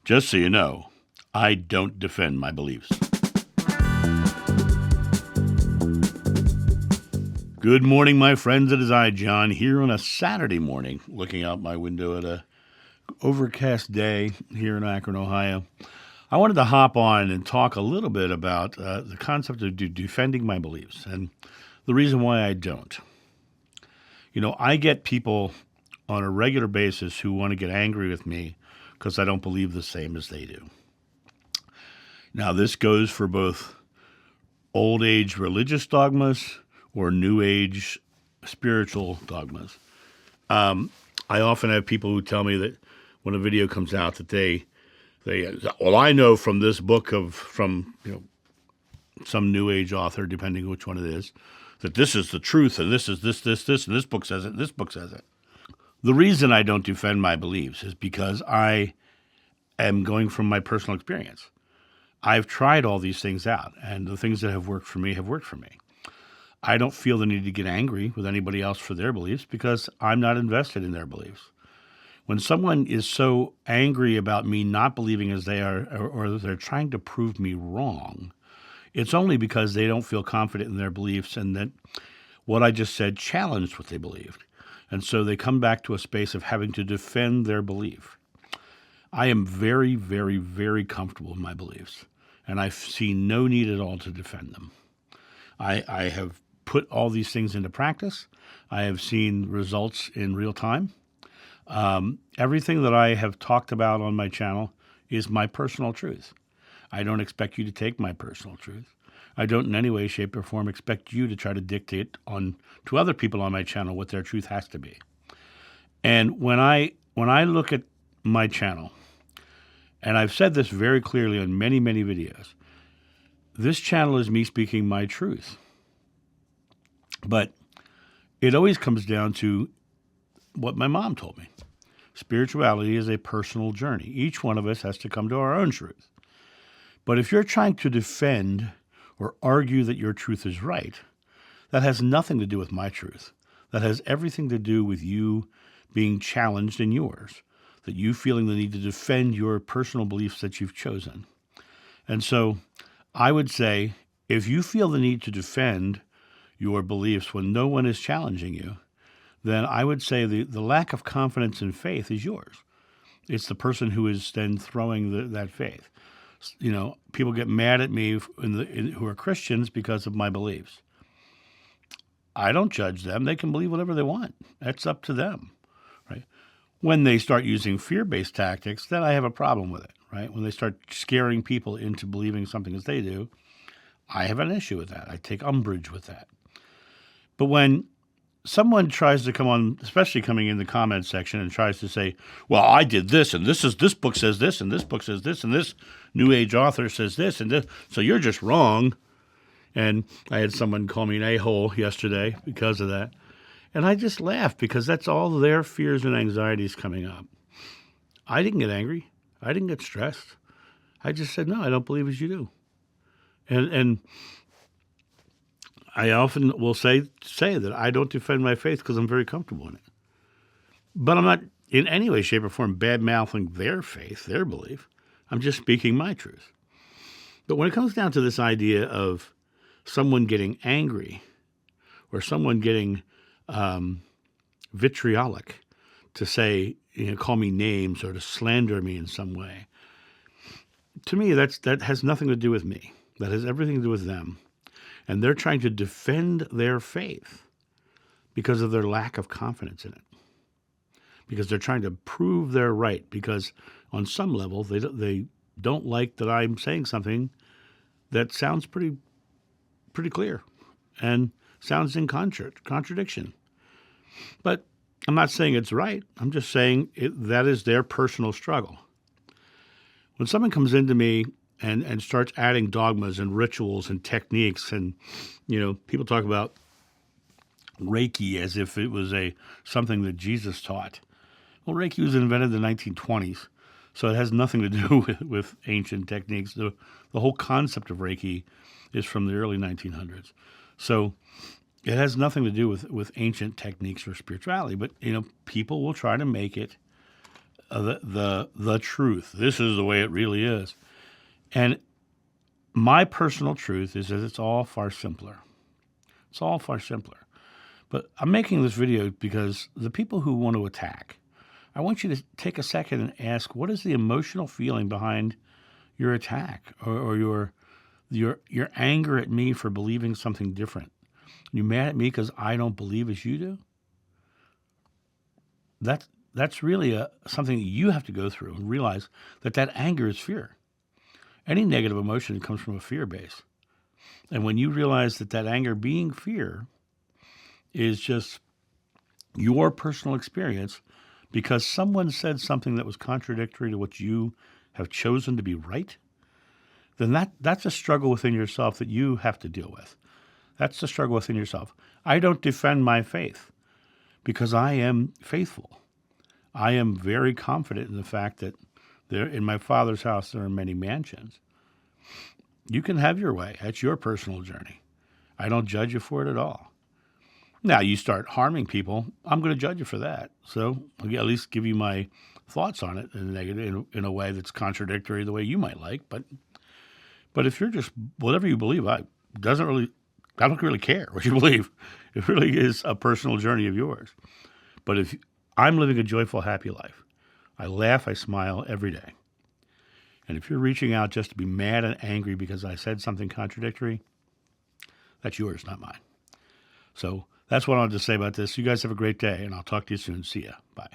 Just so you know, I don't defend my beliefs. Good morning, my friends. It is I, John, here on a Saturday morning, looking out my window at a overcast day here in Akron, Ohio. I wanted to hop on and talk a little bit about the concept of defending my beliefs and the reason why I don't. You know, I get people on a regular basis who want to get angry with me because I don't believe the same as they do. Now, this goes for both old age religious dogmas or new age spiritual dogmas. I often have people who tell me that when a video comes out that they well, I know from this book from some new age author, depending which one it is, that this is the truth and this is this, and this book says it, and this book says it. The reason I don't defend my beliefs is because I am going from my personal experience. I've tried all these things out, and the things that have worked for me have worked for me. I don't feel the need to get angry with anybody else for their beliefs because I'm not invested in their beliefs. When someone is so angry about me not believing as they are, or they're trying to prove me wrong, it's only because they don't feel confident in their beliefs and that what I just said challenged what they believed. And so they come back to a space of having to defend their belief. I am very, very, very comfortable in my beliefs, and I see no need at all to defend them. I have put all these things into practice. I have seen results in real time. Everything that I have talked about on my channel is my personal truth. I don't expect you to take my personal truth. I don't in any way, shape, or form expect you to try to dictate to other people on my channel what their truth has to be. And when I look at my channel, and I've said this very clearly on many, many videos, this channel is me speaking my truth. But it always comes down to what my mom told me. Spirituality is a personal journey. Each one of us has to come to our own truth. But if you're trying to defend or argue that your truth is right, that has nothing to do with my truth. That has everything to do with you being challenged in yours, that you feeling the need to defend your personal beliefs that you've chosen. And so I would say, if you feel the need to defend your beliefs when no one is challenging you, then I would say the lack of confidence and faith is yours. It's the person who is then throwing that faith. You know, people get mad at me who are Christians because of my beliefs. I don't judge them. They can believe whatever they want. That's up to them, right? When they start using fear-based tactics, then I have a problem with it, right? When they start scaring people into believing something as they do, I have an issue with that. I take umbrage with that. But when someone tries to come on, especially coming in the comment section and tries to say, well, I did this, and this book says this, and this book says this, and this new age author says this, and this, so you're just wrong. And I had someone call me an a-hole yesterday because of that. And I just laughed because that's all their fears and anxieties coming up. I didn't get angry. I didn't get stressed. I just said, no, I don't believe as you do. And I often will say that I don't defend my faith because I'm very comfortable in it. But I'm not in any way, shape, or form bad-mouthing their faith, their belief. I'm just speaking my truth. But when it comes down to this idea of someone getting angry or someone getting vitriolic to say, call me names or to slander me in some way, to me, that has nothing to do with me. That has everything to do with them. And they're trying to defend their faith because of their lack of confidence in it. Because they're trying to prove they're right. Because on some level, they don't like that I'm saying something that sounds pretty clear and sounds in contradiction. But I'm not saying it's right. I'm just saying that is their personal struggle. When someone comes into me and starts adding dogmas and rituals and techniques, and people talk about Reiki as if it was something that Jesus taught. Well, Reiki was invented in the 1920s, so it has nothing to do with ancient techniques. The whole concept of Reiki is from the early 1900s. So it has nothing to do with ancient techniques or spirituality. But, people will try to make it the truth. This is the way it really is. And my personal truth is that it's all far simpler. It's all far simpler. But I'm making this video because the people who want to attack, I want you to take a second and ask, what is the emotional feeling behind your attack or your anger at me for believing something different? You mad at me because I don't believe as you do? That's really something that you have to go through and realize that anger is fear. Any negative emotion comes from a fear base. And when you realize that anger being fear is just your personal experience because someone said something that was contradictory to what you have chosen to be right, then that's a struggle within yourself that you have to deal with. That's the struggle within yourself. I don't defend my faith because I am faithful. I am very confident in the fact that there, in my Father's house, there are many mansions. You can have your way. That's your personal journey. I don't judge you for it at all. Now, you start harming people, I'm going to judge you for that. So I'll at least give you my thoughts on it in a way that's contradictory to the way you might like. But if you're just, whatever you believe, I don't really care what you believe. It really is a personal journey of yours. But if I'm living a joyful, happy life, I laugh, I smile every day. And if you're reaching out just to be mad and angry because I said something contradictory, that's yours, not mine. So that's what I wanted to say about this. You guys have a great day, and I'll talk to you soon. See ya. Bye.